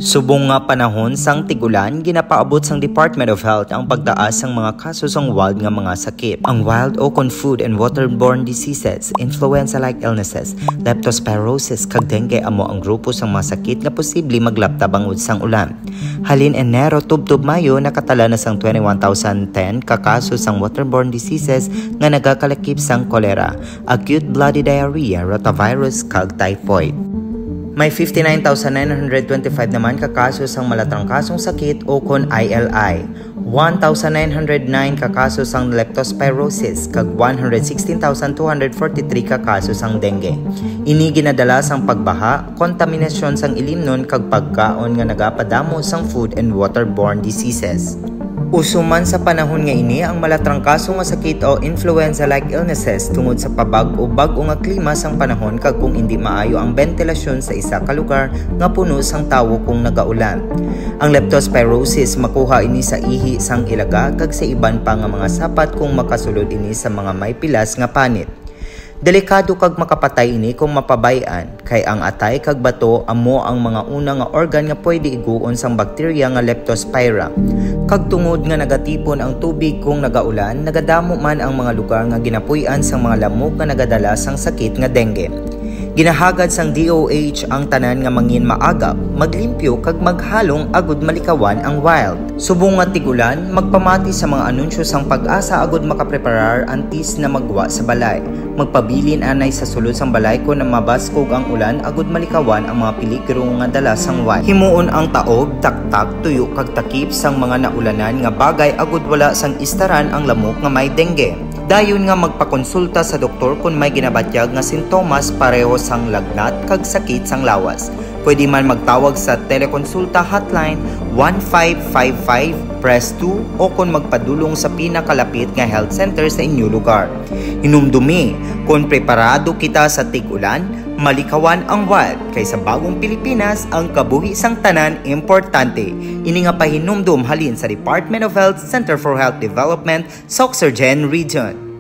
Subong nga panahon sang tigulan, ginapaabot sang Department of Health ang pagtaas sang mga kaso sang wild nga mga sakit. Ang wild o food and waterborne diseases, influenza-like illnesses, leptospirosis kag dengue amo ang grupo sang mga sakit nga posible maglapta bangod sang ulan. Halin Enero tubtob Mayo nakatala na sang 21,010 ka kaso sang waterborne diseases nga nagakalakip sang kolera, acute bloody diarrhea, rotavirus kag typhoid. May 59,925 naman kakaso sang malatrangkasong sakit o kon ILI, 1,909 kakaso sang leptospirosis kag 116,243 kakaso sang dengue. Ini ginadala sang pagbaha, kontaminasyon sang ilimnon kag pagkaon nga nagapadamo sang food and waterborne diseases. Usuman sa panahon nga ini ang malatrangkaso nga sakit o influenza-like illnesses tungod sa pabag-o bag-o nga klima sang panahon kag kung hindi maayo ang ventilasyon sa isa ka lugar nga puno sang tawo kung nagaulan. Ang leptospirosis makuha ini sa ihi sang ilaga kag sa iban pa nga mga sapat kung makasulod ini sa mga may pilas nga panit. Delikado kag makapatay ini kung mapabay-an, kay ang atay kag bato amo ang mga una nga organ nga pwede iguon sang bakterya nga leptospira. Kag tungod nga nagatipon ang tubig kung nagaulan, nagadamo man ang mga lugar nga ginapuy-an sang mga lamok nga nagadala sang sakit nga dengue. Ginahagad sang DOH ang tanan nga mangin maagap, maglimpyo kag maghalong agud malikawan ang wild. Subong nga tigulan, magpamati sa mga anunsyo sang pag-asa agud makapreparar antis na magwa sa balay. Magpabilin anay sa sulod sang balay ko na mabaskog ang ulan agud malikawan ang mga peligro nga dala sang wild. Himuon ang taog, taktak, tuyo kag takip sang mga naulanan nga bagay agud wala sang istaran ang lamok nga may dengue. Dayon nga magpakonsulta sa doktor kung may ginabatyag nga sintomas pareho sang lagnat kag sakit sang lawas. Pwede man magtawag sa telekonsulta hotline 1555 press 2 o kung magpadulong sa pinakalapit nga health center sa inyo lugar. Hinumdumi, kung preparado kita sa tig-ulan, malikawan ang wild kay sa bagong Pilipinas ang kabuhi sang tanan importante. Ini nga pahinumdum halin sa Department of Health Center for Health Development, Soxargen Region.